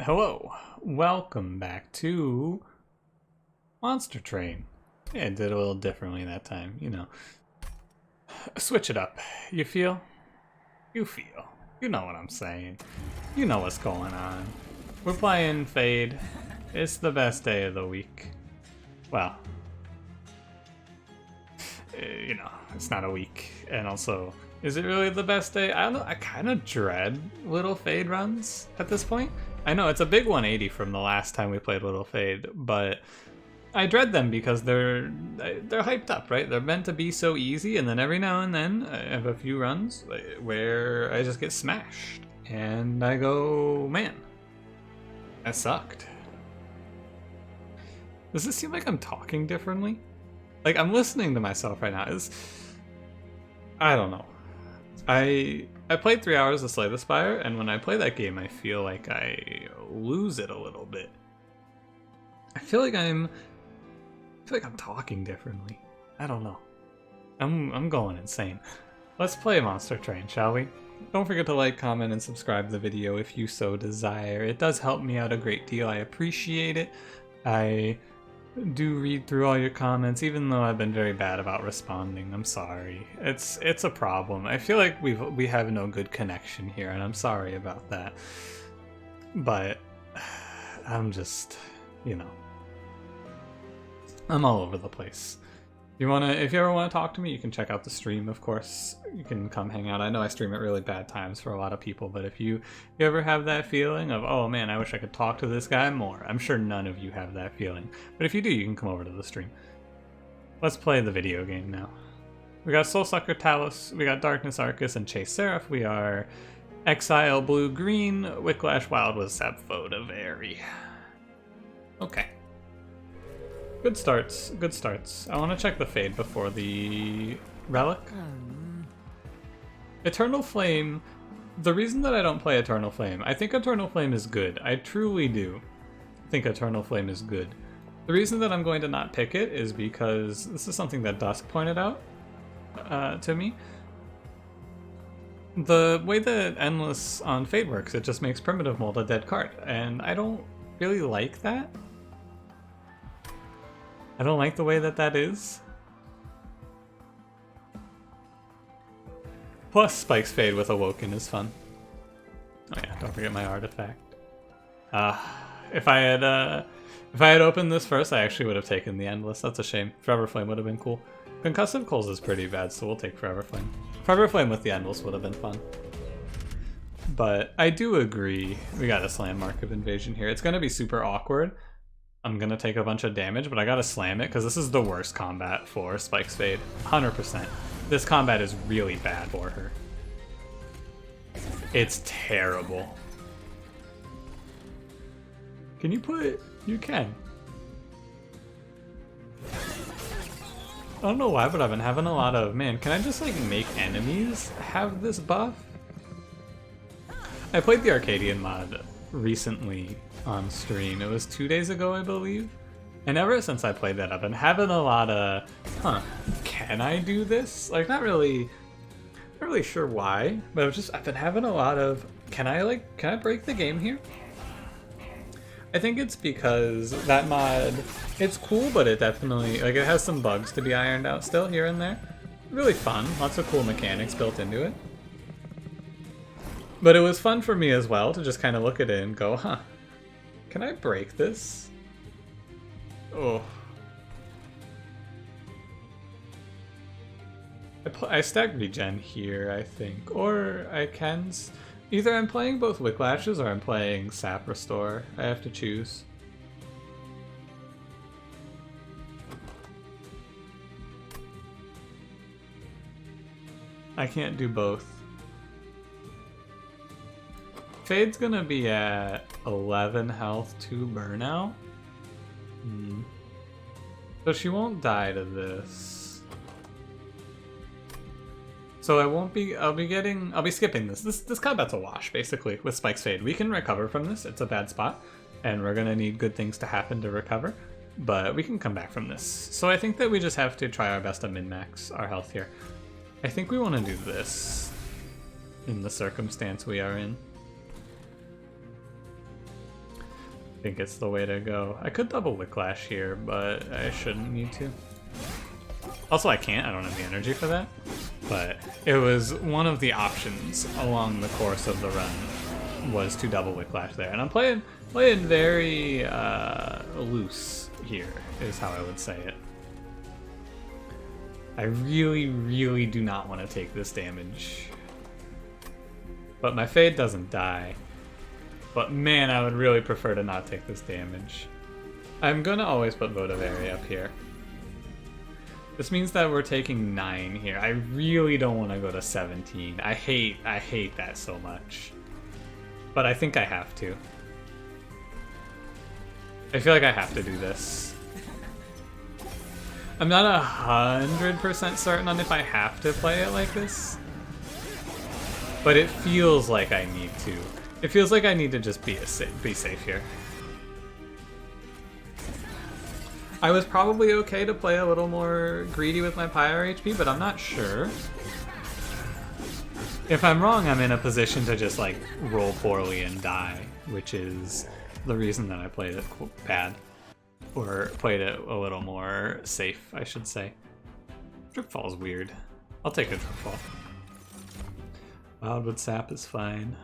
Hello, welcome back to Monster Train. Yeah, I did a little differently that time, you know. Switch it up. You feel? You feel. You know what I'm saying. You know what's going on. We're playing Fade. It's the best day of the week. Well, you know, it's not a week. And also, is it really the best day? I don't know. I kind of dread little Fade runs at this point. I know it's a big 180 from the last time we played Little Fade, but I dread them because they're hyped up, right? They're meant to be so easy, and then every now and then I have a few runs where I just get smashed, and I go, man, that sucked. Does this seem like I'm talking differently? Like I'm listening to myself right now. I don't know. I played 3 hours of Slay the Spire, and when I play that game, I feel like I lose it a little bit. I feel like I'm talking differently. I don't know. I'm going insane. Let's play Monster Train, shall we? Don't forget to like, comment, and subscribe to the video if you so desire. It does help me out a great deal. I appreciate it. I do read through all your comments, even though I've been very bad about responding. I'm sorry. It's a problem. I feel like we have no good connection here, and I'm sorry about that. But I'm just, you know, I'm all over the place. If you ever want to talk to me, you can check out the stream, of course. You can come hang out. I know I stream at really bad times for a lot of people, but if you ever have that feeling of, oh man, I wish I could talk to this guy more, I'm sure none of you have that feeling. But if you do, you can come over to the stream. Let's play the video game now. We got Soulsucker Talos, we got Darkness Arcus, and Chase Seraph. We are Exile Blue-Green, Wicklash Wild with Sapphode Very. Okay. Good starts, good starts. I want to check the Fade before the Relic. Eternal Flame, the reason that I don't play Eternal Flame, I think Eternal Flame is good. I truly do think Eternal Flame is good. The reason that I'm going to not pick it is because this is something that Dusk pointed out to me. The way that Endless on Fade works, it just makes Primitive Mold a dead card, and I don't really like that. I don't like the way that is. Plus, Spike's Fade with Awoken is fun. Oh yeah, don't forget my artifact. If I had opened this first, I actually would have taken the Endless. That's a shame. Forever Flame would have been cool. Concussive Coals is pretty bad, so we'll take Forever Flame. Forever Flame with the Endless would have been fun. But I do agree. We got a Slam Mark of Invasion here. It's going to be super awkward. I'm gonna take a bunch of damage, but I gotta slam it because this is the worst combat for Spike's Fade. 100%. This combat is really bad for her. It's terrible. Can you put... You can. I don't know why, but I've been having a lot of... Man, can I just like make enemies have this buff? I played the Arcadian mod recently on stream. It was 2 days ago, I believe. And ever since I played that, I've been having a lot of, can I do this? Like, not really sure why, but I've been having a lot of, can I break the game here? I think it's because that mod, it's cool, but it definitely, like, it has some bugs to be ironed out still here and there. Really fun, lots of cool mechanics built into it. But it was fun for me as well to just kind of look at it and go, can I break this? Oh. I stack regen here, I think. Or I can... Either I'm playing both Wicklashes or I'm playing Sap Restore. I have to choose. I can't do both. Fade's gonna be at 11 health, 2 burnout. So she won't die to this. So I'll be skipping this. This combat's a wash, basically, with Spike's Fade. We can recover from this, it's a bad spot, and we're gonna need good things to happen to recover, but we can come back from this. So I think that we just have to try our best to min-max our health here. I think we wanna do this in the circumstance we are in. think it's the way to go. I could double Wick Lash here, but I shouldn't need to. Also, I can't. I don't have the energy for that. But it was one of the options along the course of the run was to double Wick Lash there. And I'm playing very loose here, is how I would say it. I really, really do not want to take this damage. But my Fade doesn't die. But man, I would really prefer to not take this damage. I'm gonna always put Votivary up here. This means that we're taking 9 here. I really don't want to go to 17. I hate that so much. But I think I have to. I feel like I have to do this. I'm not 100% certain on if I have to play it like this. But it feels like I need to. It feels like I need to just be safe here. I was probably okay to play a little more greedy with my Pyre HP, but I'm not sure. If I'm wrong, I'm in a position to just like roll poorly and die, which is the reason that I played it bad. Or played it a little more safe, I should say. Drip Fall's weird. I'll take a Drip Fall. Wildwood Sap is fine.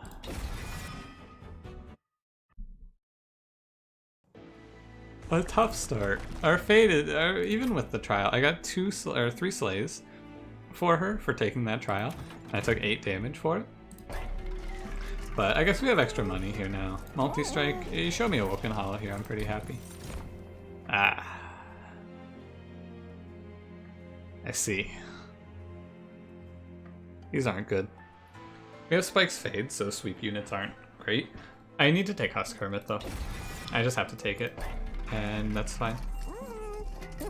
A tough start. Our Faded, even with the trial, I got 3 slays for her for taking that trial. And I took 8 damage for it. But I guess we have extra money here now. Multi-strike. You show me Awoken Hollow here, I'm pretty happy. Ah. I see. These aren't good. We have Spike's Fade, so sweep units aren't great. I need to take Husk Hermit though. I just have to take it. And that's fine.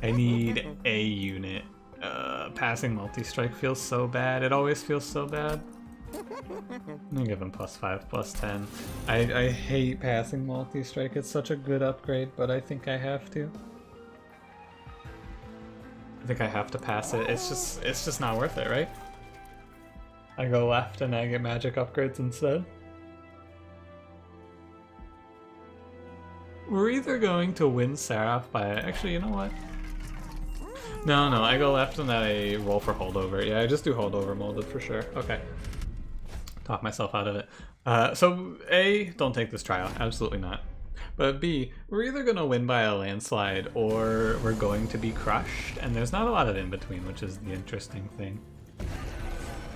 I need a unit. Passing multi-strike feels so bad. It always feels so bad. I'm gonna give him +5, +10. I hate passing multi-strike. It's such a good upgrade, but I think I have to. I think I have to pass it. It's just not worth it, right? I go left and I get magic upgrades instead. We're either going to win Seraph by... Actually, you know what? No, I go left and I roll for holdover. Yeah, I just do holdover molded for sure. Okay. Talk myself out of it. So A, don't take this trial. Absolutely not. But B, we're either going to win by a landslide or we're going to be crushed. And there's not a lot of in between, which is the interesting thing.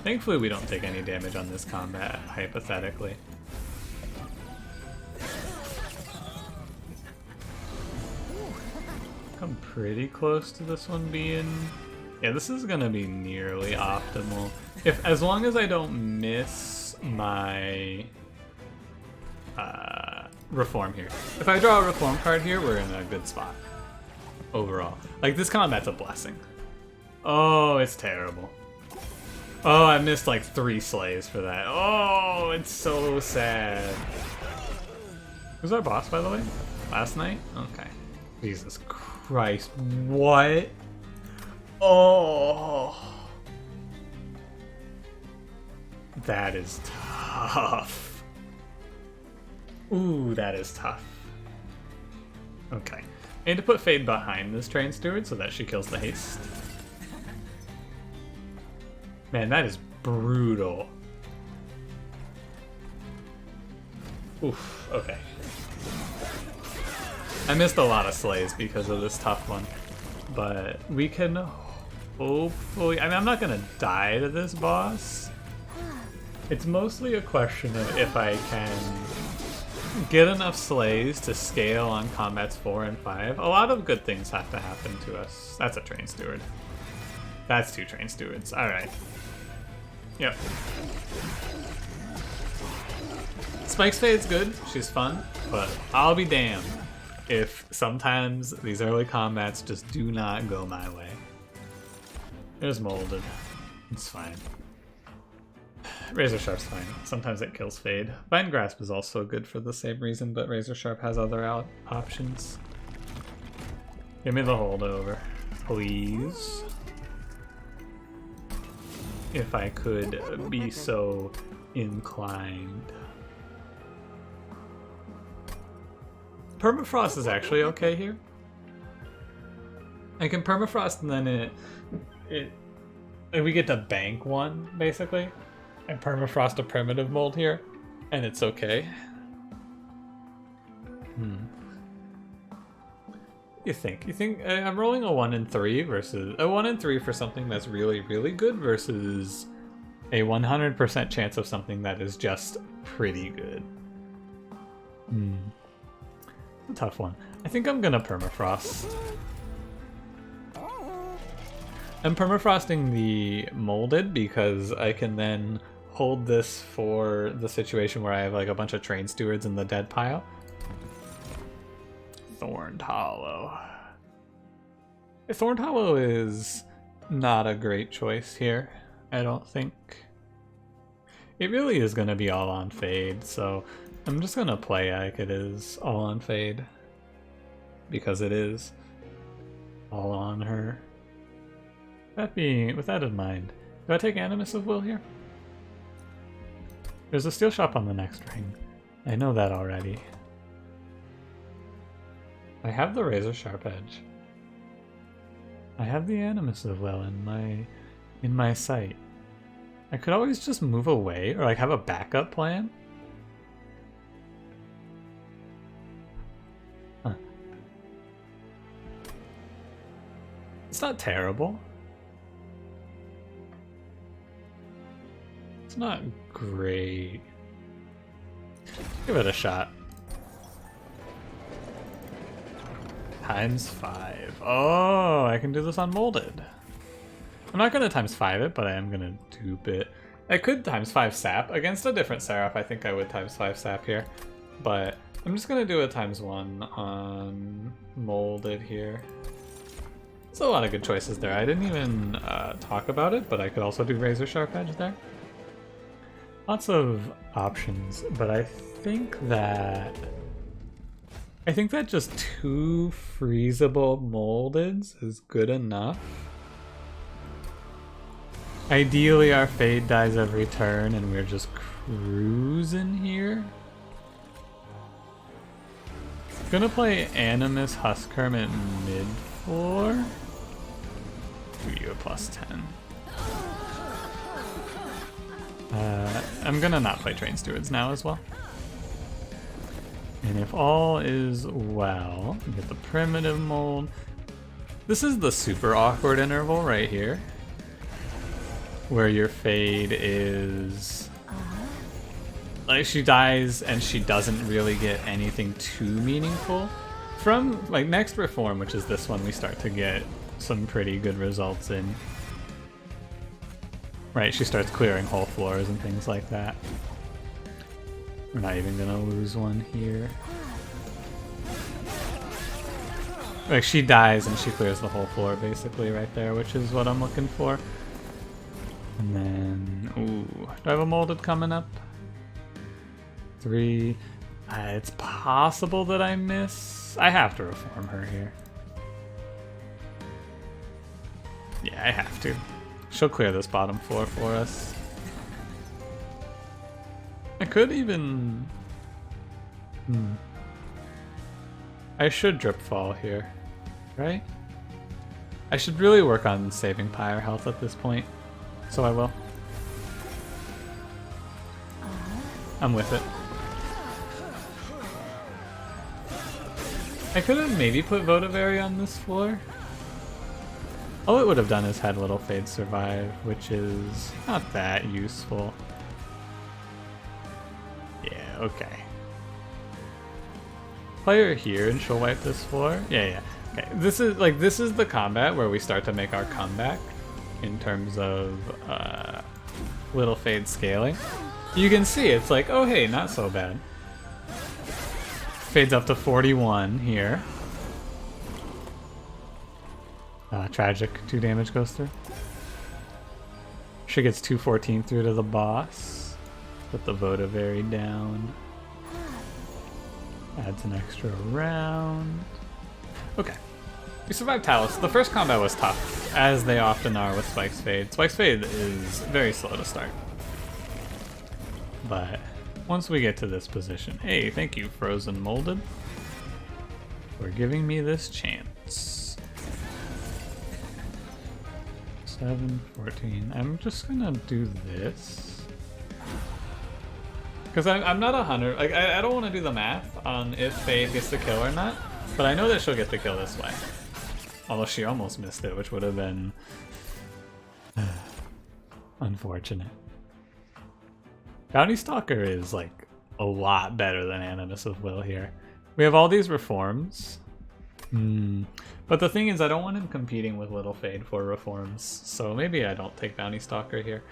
Thankfully, we don't take any damage on this combat, hypothetically. I'm pretty close to this one being... Yeah, this is gonna be nearly optimal. As long as I don't miss my reform here. If I draw a reform card here, we're in a good spot. Overall. Like, this combat's a blessing. Oh, it's terrible. Oh, I missed like 3 slays for that. Oh, it's so sad. Who's our boss, by the way? Last night? Okay. Jesus Christ, what? Oh. That is tough. Ooh, that is tough. Okay. I need to put Fade behind this Train Steward so that she kills the haste. Man, that is brutal. Oof, okay. I missed a lot of slays because of this tough one. But we can hopefully... I mean, I'm not gonna die to this boss. It's mostly a question of if I can get enough slays to scale on combats 4 and 5. A lot of good things have to happen to us. That's a Train Steward. That's 2 Train Stewards. Alright. Yep. Spike's Fade's good. She's fun. But I'll be damned if sometimes these early combats just do not go my way. There's Molded. It's fine. Razor Sharp's fine. Sometimes it kills Fade. Vine Grasp is also good for the same reason, but Razor Sharp has other options. Give me the holdover, please. If I could be so inclined. Permafrost is actually okay here. I can permafrost and then like we get to bank one basically, and permafrost a primitive mold here, and it's okay. You think I'm rolling a 1 in 3 versus a 1 in 3 for something that's really, really good versus a 100% chance of something that is just pretty good. A tough one. I think I'm gonna permafrost. I'm permafrosting the molded because I can then hold this for the situation where I have like a bunch of train stewards in the dead pile. Thorned Hollow. Thorned Hollow is not a great choice here, I don't think. It really is going to be all on fade, so I'm just going to play like it is all on fade. Because it is all on her. With that in mind, do I take Animus of Will here? There's a steel shop on the next ring. I know that already. I have the razor sharp edge. I have the Animus of Will in my sight. I could always just move away or like have a backup plan. Huh. It's not terrible. It's not great. Give it a shot. Times 5. Oh, I can do this on molded. I'm not gonna times 5 it, but I am gonna dupe it. I could times 5 sap. Against a different Seraph, I think I would times 5 sap here. But I'm just gonna do a times 1 on molded here. There's a lot of good choices there. I didn't even talk about it, but I could also do razor sharp edge there. Lots of options, but I think that just 2 freezable moldeds is good enough. Ideally our fade dies every turn and we're just cruising here. Gonna play Animus Husk Hermit mid floor. Give you a +10. I'm gonna not play Train Stewards now as well. And if all is well, we get the primitive mold. This is the super awkward interval right here, where your fade is like she dies and she doesn't really get anything too meaningful. From like next reform, which is this one, we start to get some pretty good results in. Right, she starts clearing whole floors and things like that. We're not even gonna lose one here. Like, she dies and she clears the whole floor basically right there, which is what I'm looking for. And then, ooh, do I have a molded coming up? 3. It's possible that I miss. I have to reform her here. Yeah, I have to. She'll clear this bottom floor for us. I could even... I should drip fall here, right? I should really work on saving Pyre health at this point, so I will. I'm with it. I could have maybe put Votivary on this floor. All it would have done is had Little Fade survive, which is not that useful. Yeah, okay. Play her here and she'll wipe this floor? Yeah. Okay, this is the combat where we start to make our comeback in terms of Little Fade scaling. You can see it's like, oh hey, not so bad. Fades up to 41 here. Tragic, 2 damage goes through. She gets 214 through to the boss. Put the Votivary down. Adds an extra round. Okay. We survived Talos. The first combat was tough, as they often are with Spike's Fade. Spike's Fade is very slow to start. But once we get to this position... Hey, thank you, Frozen Molded. for giving me this chance. 7, 14. I'm just gonna do this. Because I'm not 100. Like, I don't want to do the math on if Fade gets the kill or not. But I know that she'll get the kill this way. Although she almost missed it, which would have been unfortunate. Bounty Stalker is like a lot better than Animus of Will here. We have all these reforms. But the thing is, I don't want him competing with Little Fade for reforms, so maybe I don't take Bounty Stalker here.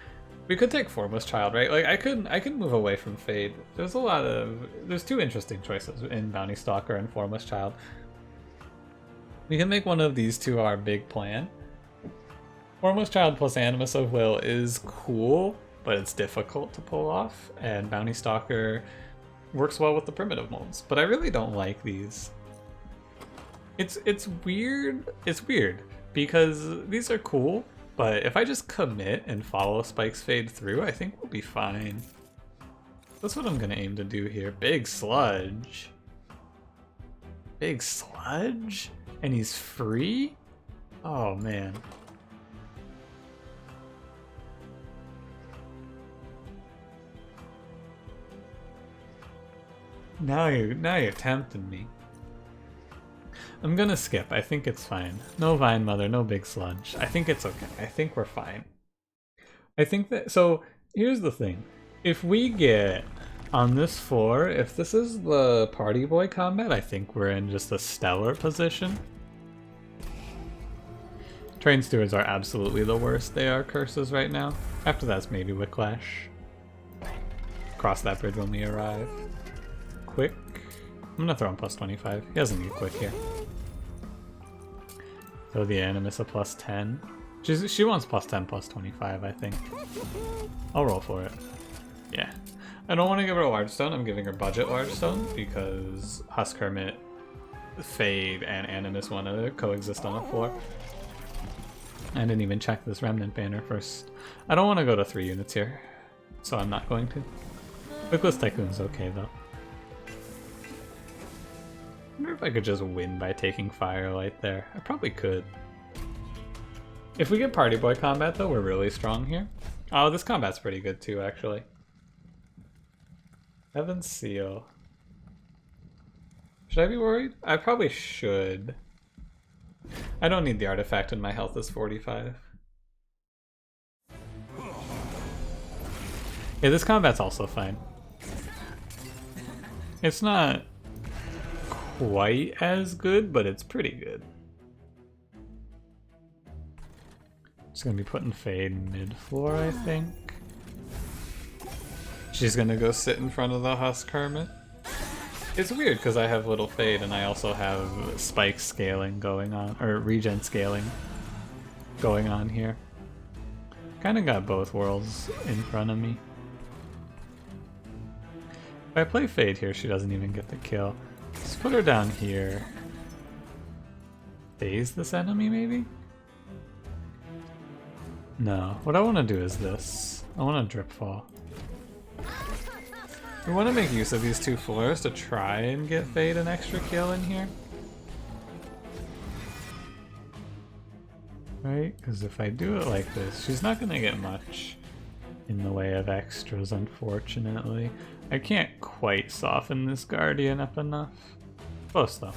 We could take Formless Child, right? Like I could move away from Fade. There's two interesting choices in Bounty Stalker and Formless Child. We can make one of these two our big plan. Formless Child plus Animus of Will is cool, but it's difficult to pull off, and Bounty Stalker works well with the primitive molds. But I really don't like these. It's weird. It's weird because these are cool, but if I just commit and follow Spike's Fade through, I think we'll be fine. That's what I'm gonna aim to do here. Big Sludge. Big Sludge? And he's free? Oh man. Now you're tempting me. I'm gonna skip. I think it's fine. No Vine Mother, no Big Sludge. I think it's okay. I think we're fine. I think that... So, here's the thing. If we get on this floor, if this is the Party Boy combat, I think we're in just a stellar position. Train Stewards are absolutely the worst. They are curses right now. After that's maybe Wicklash. Cross that bridge when we arrive. Quick. I'm gonna throw him plus 25. He doesn't need quick here. Throw the Animus a plus 10. She wants plus 10, plus 25, I think. I'll roll for it. Yeah. I don't want to give her a large stone. I'm giving her budget large stone because Husk Hermit, Fade, and Animus want to coexist on the floor. I didn't even check this Remnant banner first. I don't want to go to 3 units here, so I'm not going to. Wickless Tycoon's okay though. I wonder if I could just win by taking Firelight there. I probably could. If we get Party Boy combat though, we're really strong here. Oh, this combat's pretty good too, actually. Heaven's Seal. Should I be worried? I probably should. I don't need the artifact and my health is 45. Yeah, this combat's also fine. It's not quite as good, but it's pretty good. Just gonna be putting Fade mid-floor, I think. She's gonna go sit in front of the Husk Hermit. It's weird because I have Little Fade and I also have Spike scaling going on, or regen scaling going on here. Kinda got both worlds in front of me. If I play Fade here, she doesn't even get the kill. Let's put her down here. Phase this enemy, maybe? No. What I want to do is this. I want to Drip Fall. We want to make use of these 2 floors to try and get Fade an extra kill in here. Right? Because if I do it like this, she's not going to get much in the way of extras, unfortunately. I can't quite soften this Guardian up enough. Close though.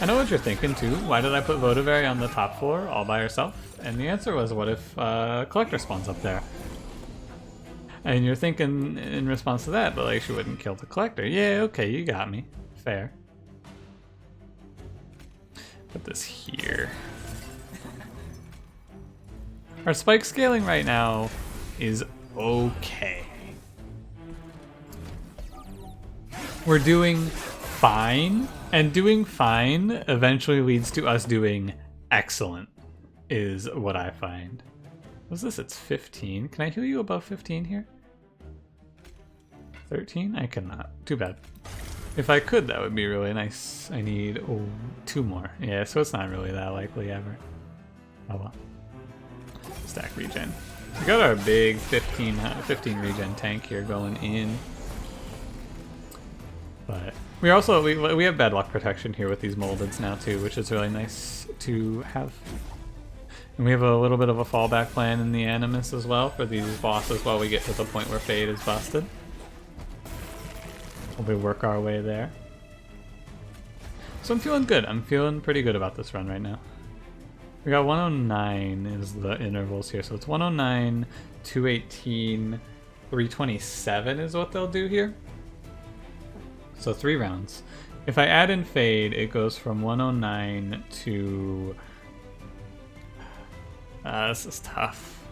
I know what you're thinking too. Why did I put Votivary on the top floor all by herself? And the answer was, what if Collector spawns up there? And you're thinking in response to that, but like she wouldn't kill the Collector. Yeah, okay, you got me. Fair. Put this here. Our spike scaling right now is okay. We're doing fine, and doing fine eventually leads to us doing excellent, is what I find. What's this? It's 15. Can I heal you above 15 here? 13? I cannot. Too bad. If I could, that would be really nice. I need 2 more. Yeah, so it's not really that likely ever. Oh well. Stack regen. We got our big 15 regen tank here going in. But we also we have bad luck protection here with these moldeds now too, which is really nice to have. And we have a little bit of a fallback plan in the Animus as well for these bosses while we get to the point where Fade is busted. We work our way there. So I'm feeling good. I'm feeling pretty good about this run right now. We got 109 is the intervals here. So it's 109, 218, 327 is what they'll do here. So 3 rounds. If I add in Fade, it goes from 109 to... this is tough.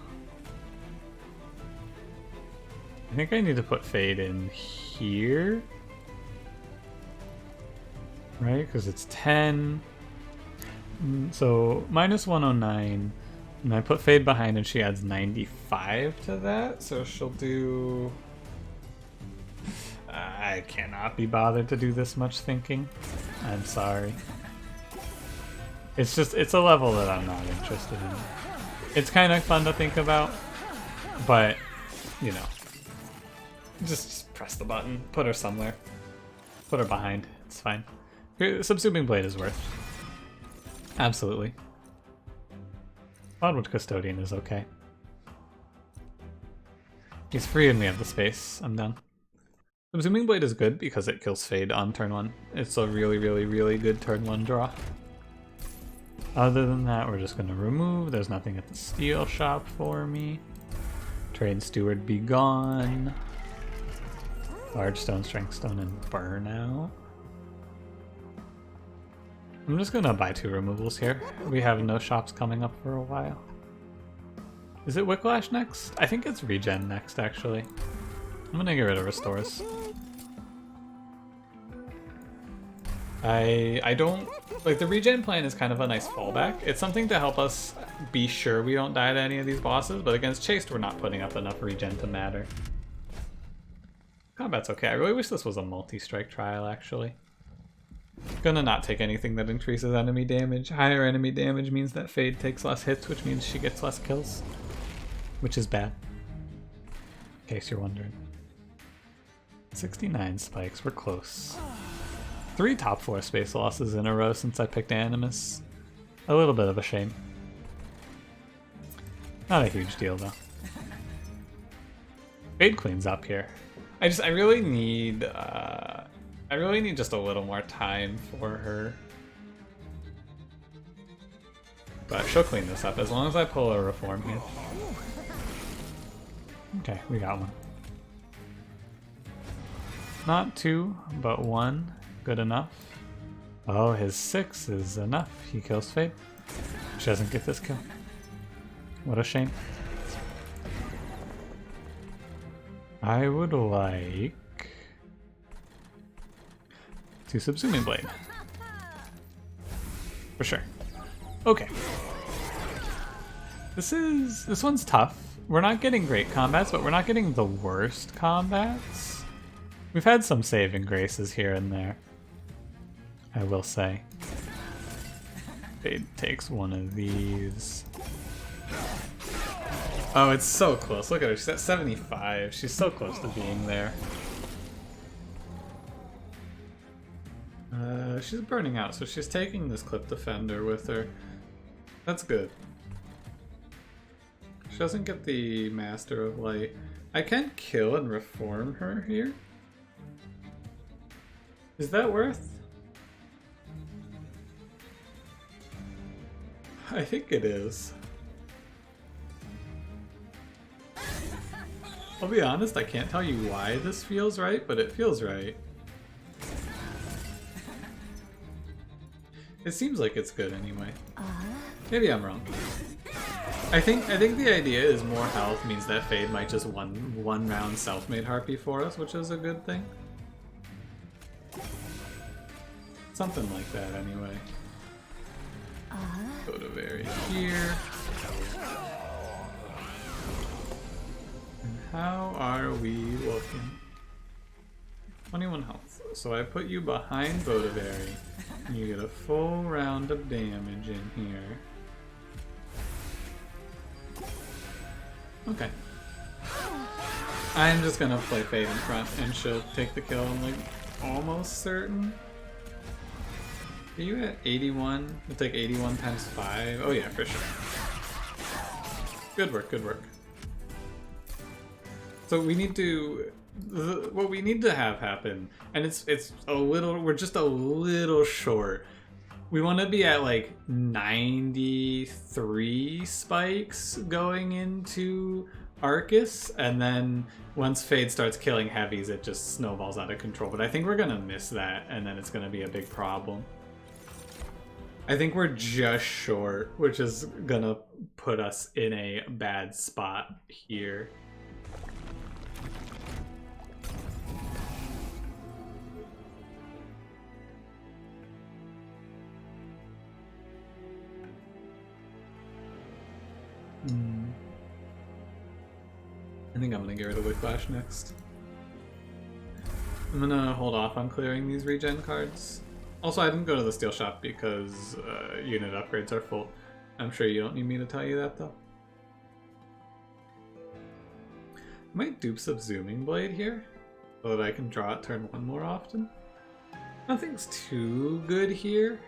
I think I need to put Fade in here. Right, because it's 10. So minus 109. And I put Fade behind and she adds 95 to that. So she'll do... I cannot be bothered to do this much thinking. I'm sorry. It's just, it's a level that I'm not interested in. It's kind of fun to think about, but, you know, just press the button, put her somewhere, put her behind, it's fine. Subsuming Blade is worth. Absolutely. Cloudwood Custodian is okay. He's free and we have the space. I'm done. Subsuming Blade is good because it kills Fade on turn 1. It's a really, really, really good turn 1 draw. Other than that, we're just going to remove. There's nothing at the steel shop for me. Trade Steward be gone. Large Stone, Strength Stone, and Burnout. I'm just going to buy 2 removals here. We have no shops coming up for a while. Is it Wicklash next? I think it's Regen next, actually. I'm going to get rid of Restores. I don't... Like, the regen plan is kind of a nice fallback. It's something to help us be sure we don't die to any of these bosses, but against Chased, we're not putting up enough regen to matter. Combat's okay. I really wish this was a multi-strike trial, actually. Gonna not take anything that increases enemy damage. Higher enemy damage means that Fade takes less hits, which means she gets less kills. Which is bad. In case you're wondering. 69 spikes. We're close. 3 top 4 space losses in a row since I picked Animus. A little bit of a shame. Not a huge deal though. Fade Queen's up here. I really need just a little more time for her. But she'll clean this up as long as I pull a reform here. Okay, we got one. Not 2, but 1. Good enough. Oh, his 6 is enough. He kills Fade. She doesn't get this kill. What a shame. I would like to Subsuming Blade. For sure. Okay. This one's tough. We're not getting great combats, but we're not getting the worst combats. We've had some saving graces here and there, I will say. Fade takes one of these. Oh, it's so close. Look at her. She's at 75. She's so close to being there. She's burning out, so she's taking this Clip Defender with her. That's good. She doesn't get the Master of Light. I can kill and reform her here. Is that worth? I think it is. I'll be honest, I can't tell you why this feels right, but it feels right. It seems like it's good anyway. Maybe I'm wrong. I think the idea is more health means that Fade might just one round self-made Harpy for us, which is a good thing. Something like that anyway. Go to very here. And how are we looking? 21 health. So I put you behind Bodavary, and you get a full round of damage in here. Okay. I'm just gonna play Fade in front, and she'll take the kill and like almost certain. Are you at 81? It's like 81 times 5. Oh yeah, for sure. Good work, good work. So we need to, what we need to have happen, and it's a little, we're just a little short. We want to be at like 93 spikes going into Arcus, and then once Fade starts killing heavies, it just snowballs out of control. But I think we're gonna miss that, and then it's gonna be a big problem. I think we're just short, which is gonna put us in a bad spot here. I think I'm gonna get rid of Whiplash next. I'm gonna hold off on clearing these regen cards. Also, I didn't go to the steel shop because unit upgrades are full. I'm sure you don't need me to tell you that though. I might dupe Subsuming Blade here so that I can draw it turn 1 more often. Nothing's too good here.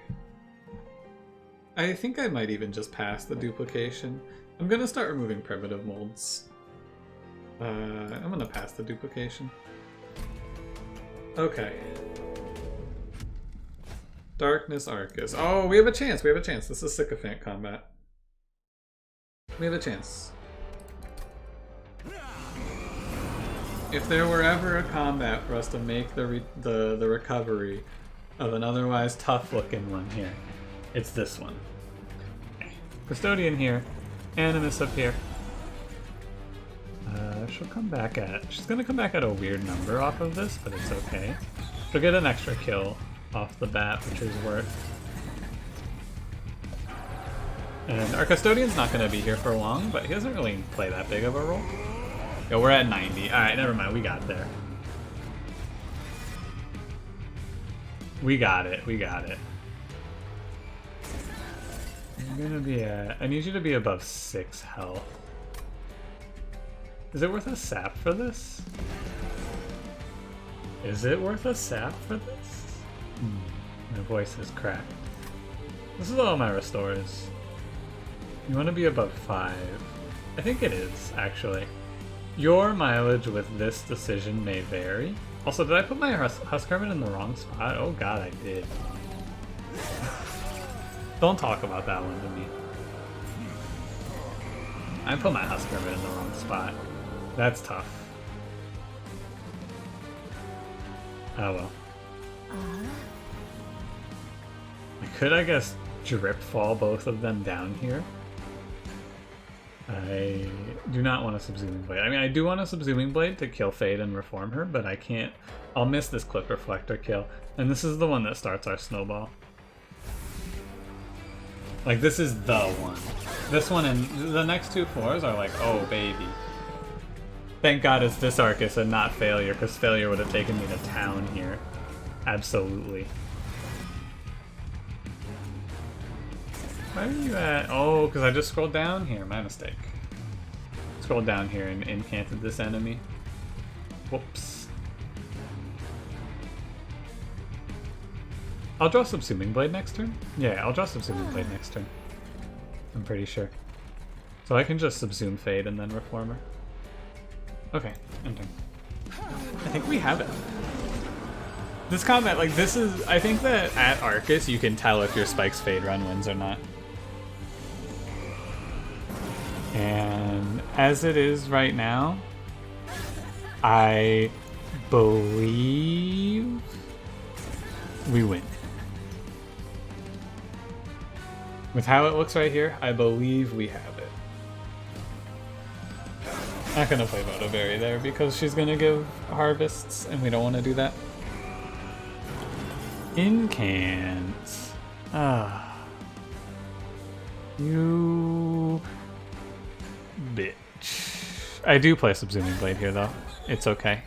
I think I might even just pass the duplication. I'm gonna start removing primitive molds. I'm gonna pass the duplication. Okay. Darkness Arcus. Oh, we have a chance, we have a chance. This is Sycophant combat. We have a chance. If there were ever a combat for us to make the recovery of an otherwise tough looking one here, it's this one. Okay. Custodian here. Animus up here. She'll come back at... She's gonna come back at a weird number off of this, but it's okay. She'll get an extra kill off the bat, which is worth. And our Custodian's not gonna be here for long, but he doesn't really play that big of a role. Yo, we're at 90. Alright, never mind, we got there. We got it, we got it. I'm gonna be at... I need you to be above 6 health. Is it worth a sap for this? Is it worth a sap for this? My voice is cracked. This is all my restores. You want to be above 5. I think it is, actually. Your mileage with this decision may vary. Also, did I put my Huskhermit in the wrong spot? Oh god, I did. Don't talk about that one to me. I put my Huskhermit in the wrong spot. That's tough. Oh well. I could, I guess, drip fall both of them down here. I do not want a Subsuming Blade. I mean, I do want a Subsuming Blade to kill Fade and reform her, but I can't. I'll miss this Clip Reflector kill. And this is the one that starts our snowball. Like, this is the one. This one and the next 2 4s are like, oh baby. Thank God it's this Arcus and not Failure, because Failure would have taken me to town here. Absolutely. Why are you at... Oh, because I just scrolled down here. My mistake. Scrolled down here and incanted this enemy. Whoops. I'll draw Subsuming Blade next turn? Yeah, I'll draw Subsuming Blade next turn. I'm pretty sure. So I can just Subsume Fade and then Reformer. Okay, end turn. I think we have it. This combat, like, this is... I think that at Arcus you can tell if your Spikes Fade run wins or not. And as it is right now, I believe we win. With how it looks right here, I believe we have it. Not gonna play Votoberry there because she's gonna give harvests and we don't want to do that. Incant. Ah. You bitch. I do play Subsuming Blade here though. It's okay.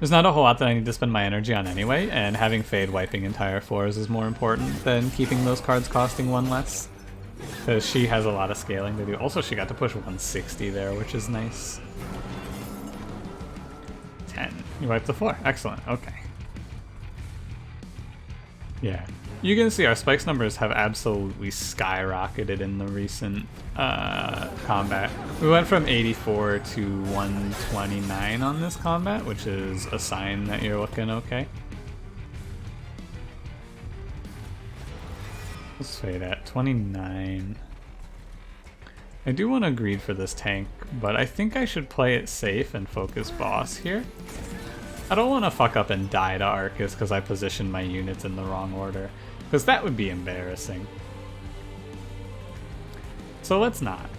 There's not a whole lot that I need to spend my energy on anyway, and having Fade wiping entire floors is more important than keeping those cards costing 1 less. Because she has a lot of scaling to do. Also, she got to push 160 there, which is nice. 10. You wiped the floor. Excellent. Okay. Yeah. You can see our spikes numbers have absolutely skyrocketed in the recent combat. We went from 84 to 129 on this combat, which is a sign that you're looking okay. Let's fade at 29. I do want to greed for this tank, but I think I should play it safe and focus boss here. I don't want to fuck up and die to Arcus because I positioned my units in the wrong order, because that would be embarrassing. So let's not.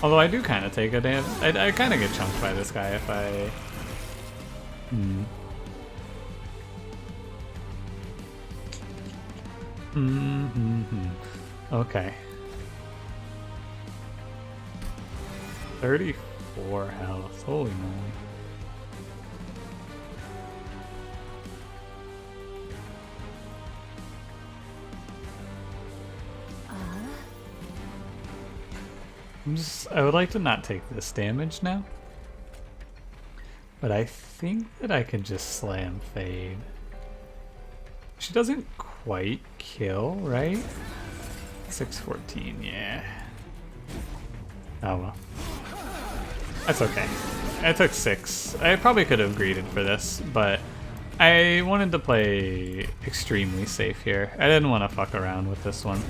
Although I do kind of take a damn... I kind of get chunked by this guy if I... Okay. 34 health. Holy moly. I would like to not take this damage now. But I think that I can just slam fade. She doesn't quite kill, right? 614, yeah. Oh well. That's okay. I took 6. I probably could have greeted for this, but I wanted to play extremely safe here. I didn't want to fuck around with this one.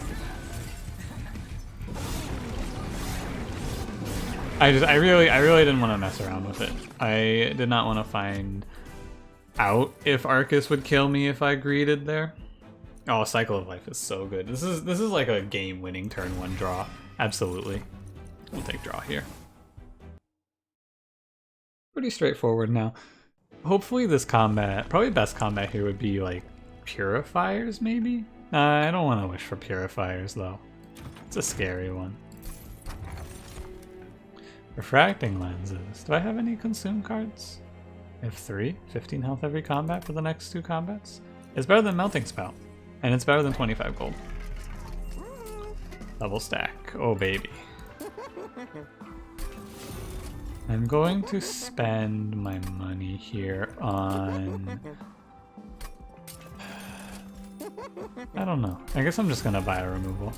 I really didn't want to mess around with it. I did not want to find out if Arcus would kill me if I greeted there. Oh, Cycle of Life is so good. This is like a game-winning turn 1 draw. Absolutely. We'll take draw here. Pretty straightforward now. Hopefully this combat, probably best combat here would be like Purifiers maybe? I don't want to wish for Purifiers though. It's a scary one. Refracting lenses. Do I have any consume cards? I have 3. 15 health every combat for the next 2 combats. It's better than Melting Spout. And it's better than 25 gold. Double stack. Oh baby. I'm going to spend my money here on... I don't know. I guess I'm just gonna buy a removal.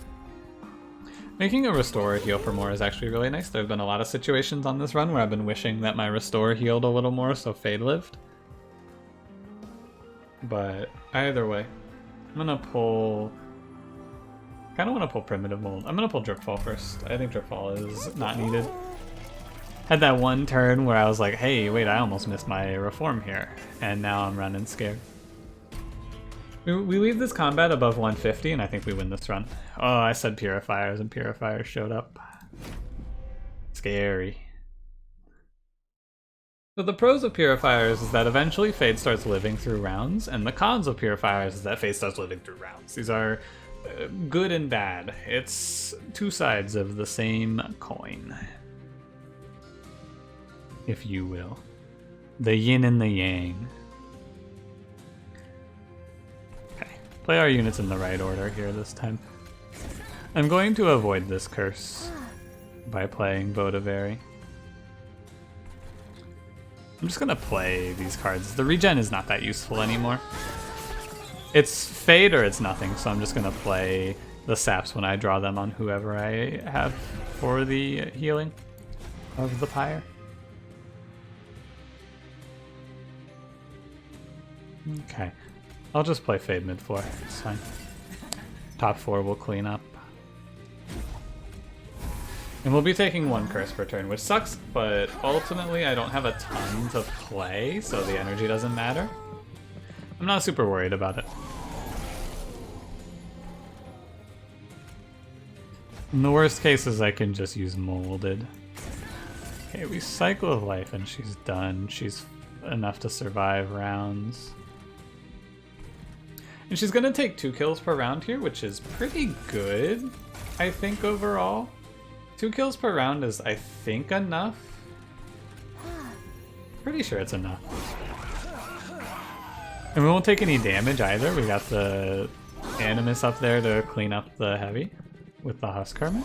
Making a restore heal for more is actually really nice. There have been a lot of situations on this run where I've been wishing that my restore healed a little more so Fade lived. But either way, I'm gonna pull... kinda wanna pull Primitive Mold. I'm gonna pull Dripfall first. I think Dripfall is not needed. Had that one turn where I was like, hey, wait, I almost missed my reform here. And now I'm running scared. We leave this combat above 150 and I think we win this run. Oh, I said Purifiers and Purifiers showed up. Scary. So the pros of Purifiers is that eventually Fade starts living through rounds, and the cons of Purifiers is that Fade starts living through rounds. These are good and bad. It's two sides of the same coin, if you will. The yin and the yang. Okay, play our units in the right order here this time. I'm going to avoid this curse by playing Votivary. I'm just gonna play these cards. The regen is not that useful anymore. It's Fade or it's nothing, so I'm just gonna play the saps when I draw them on whoever I have for the healing of the pyre. Okay, I'll just play Fade mid-floor, it's fine. Top 4 will clean up. And we'll be taking 1 curse per turn, which sucks, but ultimately I don't have a ton to play, so the energy doesn't matter. I'm not super worried about it. In the worst cases, I can just use Molded. Okay, we Cycle of Life and she's done. She's enough to survive rounds. And she's gonna take 2 kills per round here, which is pretty good, I think, overall. 2 kills per round is, I think, enough. Pretty sure it's enough. And we won't take any damage either. We got the Animus up there to clean up the heavy with the Husk Hermit.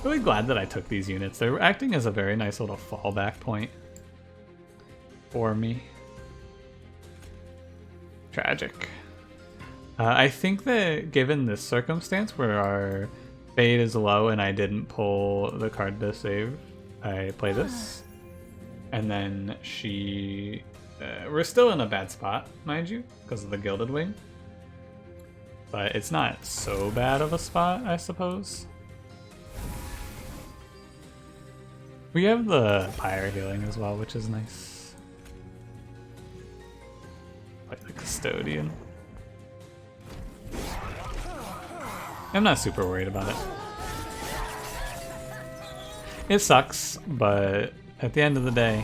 Really glad that I took these units. They're acting as a very nice little fallback point for me. Tragic. I think that given this circumstance where our fade is low and I didn't pull the card to save, I play this. And then she... we're still in a bad spot, mind you, because of the Gilded Wing. But it's not so bad of a spot, I suppose. We have the Pyre healing as well, which is nice. Like the Custodian. I'm not super worried about it. It sucks, but at the end of the day,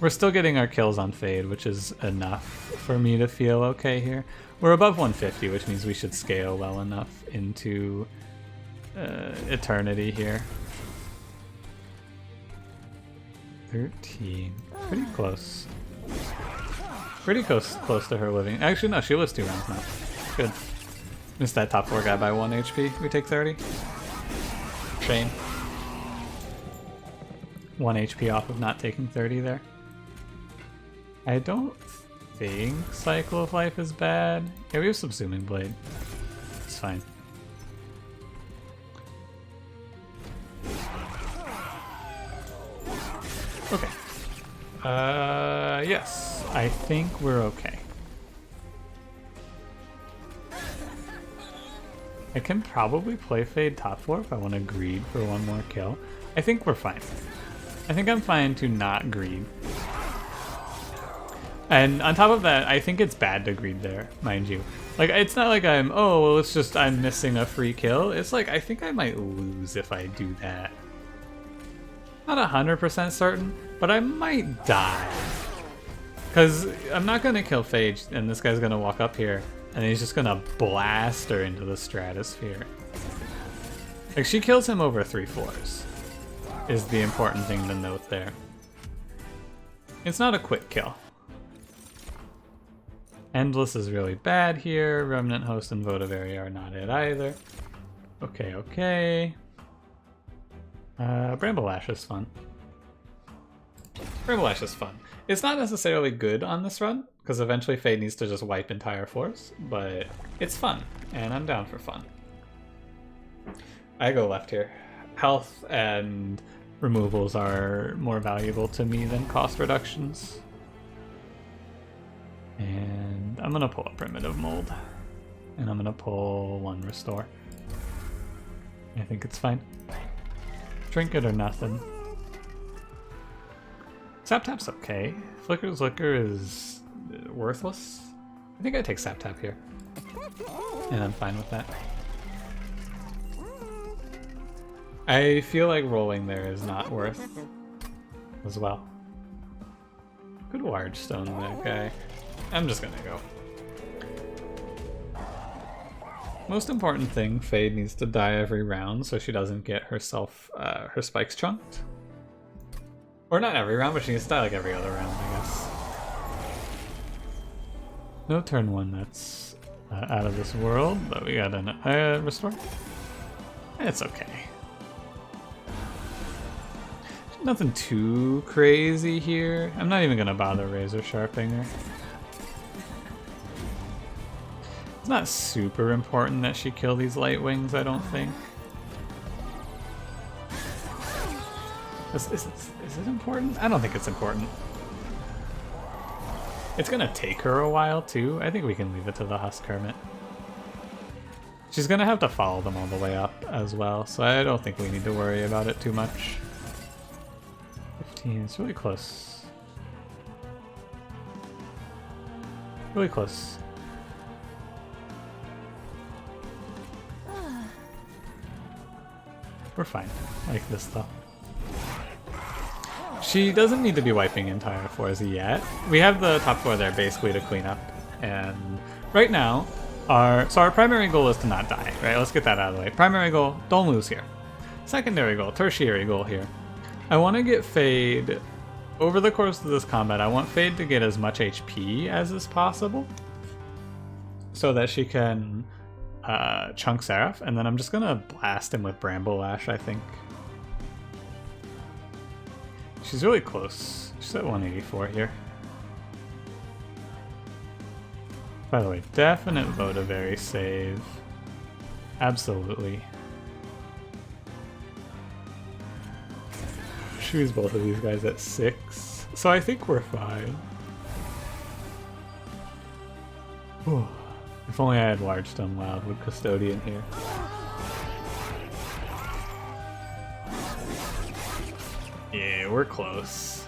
we're still getting our kills on Fade, which is enough for me to feel okay here. We're above 150, which means we should scale well enough into Eternity here. 13. Pretty close. Pretty close to her living. Actually, no, she lives 2 rounds now. Good. Missed that top 4 guy by 1 HP. We take 30. Shame. 1 HP off of not taking 30 there. I don't think Cycle of Life is bad. Yeah, we have Subsuming Blade. It's fine. Okay. Yes. I think we're okay. I can probably play Fade top 4 if I want to greed for 1 more kill. I think we're fine. I think I'm fine to not greed. And on top of that, I think it's bad to greed there, mind you. Like, it's not like I'm, oh, well, it's just I'm missing a free kill. It's like, I think I might lose if I do that. Not 100% certain, but I might die. Because I'm not going to kill Phage, and this guy's going to walk up here, and he's just going to blast her into the stratosphere. Like, she kills him over 3/4, is the important thing to note there. It's not a quick kill. Endless is really bad here. Remnant Host and Votive Area are not it either. Okay, okay. Bramble Lash is fun. Bramble Lash is fun. It's not necessarily good on this run, because eventually Fade needs to just wipe entire force, but it's fun, and I'm down for fun. I go left here. Health and removals are more valuable to me than cost reductions. And I'm gonna pull a Primitive Mold. And I'm gonna pull 1 Restore. I think it's fine. Trinket or nothing. Sap Tap's okay. Flicker's Liquor is worthless. I think I take Sap Tap here. And I'm fine with that. I feel like rolling there is not worth as well. Good Large Stone, that guy. I'm just gonna go. Most important thing, Fade needs to die every round so she doesn't get herself her spikes chunked. Or not every round, but she needs to die like every other round, I guess. No turn 1, that's out of this world, but we got an restore. It's okay. Nothing too crazy here. I'm not even gonna bother Razor Sharping her. It's not super important that she kill these light wings, I don't think. Is it important? I don't think it's important. It's gonna take her a while too. I think we can leave it to the Husk Hermit. She's gonna have to follow them all the way up as well, so I don't think we need to worry about it too much. 15, it's really close. Really close. We're fine, like this though. She doesn't need to be wiping entire floors yet. We have the top 4 there basically to clean up. And right now, our primary goal is to not die, right? Let's get that out of the way. Primary goal, don't lose here. Secondary goal, tertiary goal here. I want to get Fade, over the course of this combat, I want Fade to get as much HP as is possible. So that she can chunk Seraph, and then I'm just gonna blast him with Bramble Lash, I think. She's really close. She's at 184 here. By the way, definite Votivary save. Absolutely. Choose both of these guys at 6. So I think we're fine. Whew. If only I had Largestone Wildwood Custodian here. Yeah, we're close.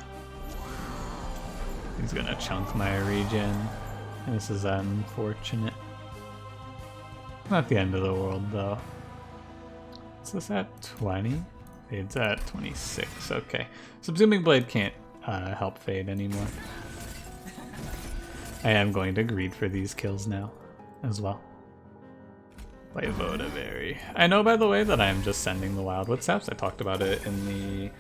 He's gonna chunk my regen. This is unfortunate. Not the end of the world, though. Is this at 20? Fade's at 26. Okay. Subsuming Blade can't help Fade anymore. I am going to greed for these kills now, as well. Play Votivary. I know, by the way, that I'm just sending the Wildwood Saps. I talked about it in the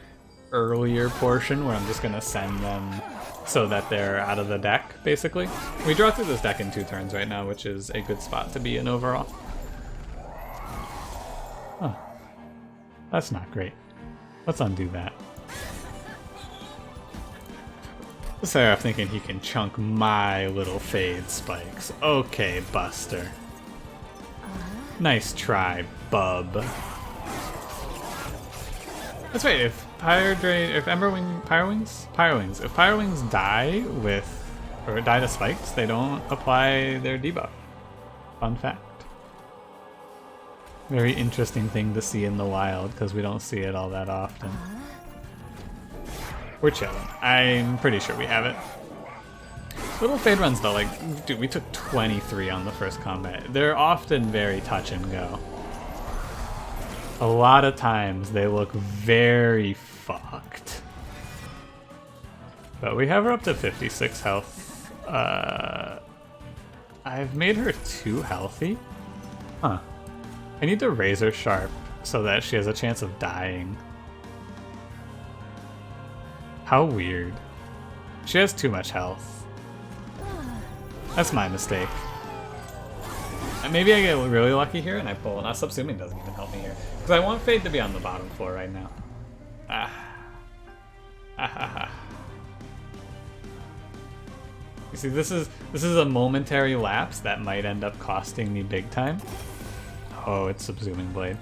earlier portion, where I'm just going to send them so that they're out of the deck, basically. We draw through this deck in 2 turns right now, which is a good spot to be in overall. Oh, that's not great. Let's undo that. Seraph thinking he can chunk my little Fade spikes. Okay, Buster. Nice try, bub. That's right, if Pyrowings die die to spikes, they don't apply their debuff. Fun fact. Very interesting thing to see in the wild, because we don't see it all that often. We're chilling. I'm pretty sure we have it. Little Fade runs though, like, dude, we took 23 on the first combat. They're often very touch and go. A lot of times they look very fucked. But we have her up to 56 health. I've made her too healthy? Huh. I need to raise her sharp so that she has a chance of dying. How weird. She has too much health. That's my mistake. Maybe I get really lucky here and I pull. Now subsuming doesn't even help me here. Because I want Fade to be on the bottom floor right now. You see, this is a momentary lapse that might end up costing me big time. Oh, it's Subsuming Blade.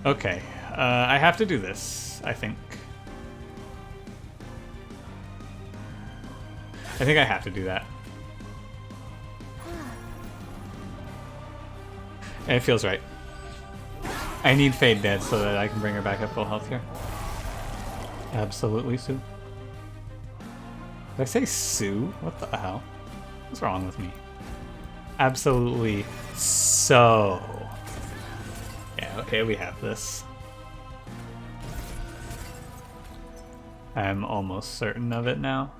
Okay, I have to do this, I think. I think I have to do that. And it feels right. I need Fade dead so that I can bring her back at full health here. Absolutely, Sue. Did I say Sue? What the hell? What's wrong with me? Absolutely so. Yeah, okay, we have this. I'm almost certain of it now.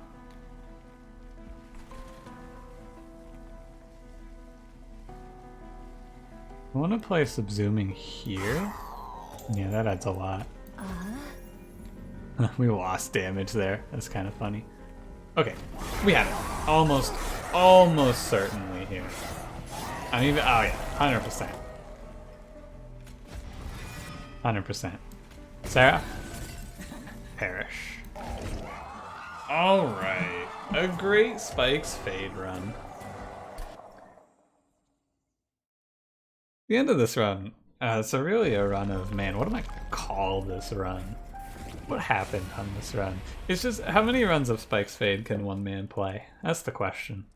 I want to play Subsuming here. Yeah, that adds a lot. We lost damage there. That's kind of funny. Okay, we have it. Almost certainly here. I mean, oh yeah, 100%. 100%. Sarah? Perish. Alright. A great Spikes Fade run. The end of this run, it's really a run of, man, what am I gonna call this run? What happened on this run? It's just, how many runs of Spikes Fade can one man play? That's the question.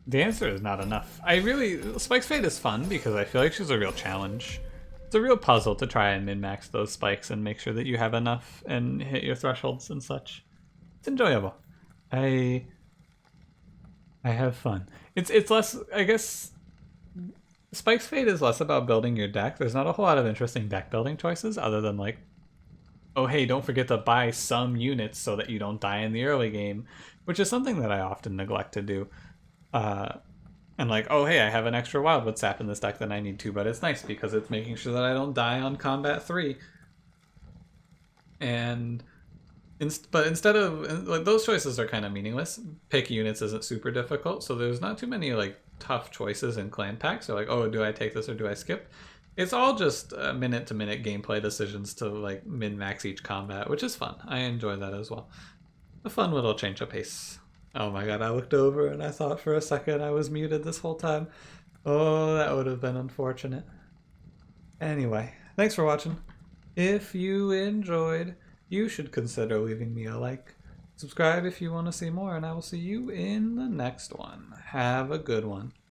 The answer is not enough. Spikes Fade is fun because I feel like she's a real challenge. It's a real puzzle to try and min-max those spikes and make sure that you have enough and hit your thresholds and such. It's enjoyable. I have fun. It's less, I guess, Spikes Fade is less about building your deck. There's not a whole lot of interesting deck building choices other than like, oh hey, don't forget to buy some units so that you don't die in the early game, which is something that I often neglect to do. And like, oh hey, I have an extra Wildwood Sap in this deck that I need to, but it's nice because it's making sure that I don't die on combat 3. And but instead of, like, those choices are kind of meaningless. Pick units isn't super difficult, so there's not too many like tough choices in clan packs. So like, oh, do I take this or do I skip? It's all just minute-to-minute gameplay decisions to like min-max each combat, which is fun. I enjoy that as well. A fun little change of pace. Oh my god, I looked over and I thought for a second I was muted this whole time. Oh, that would have been unfortunate. Anyway, thanks for watching. If you enjoyed, you should consider leaving me a like. Subscribe if you want to see more, and I will see you in the next one. Have a good one.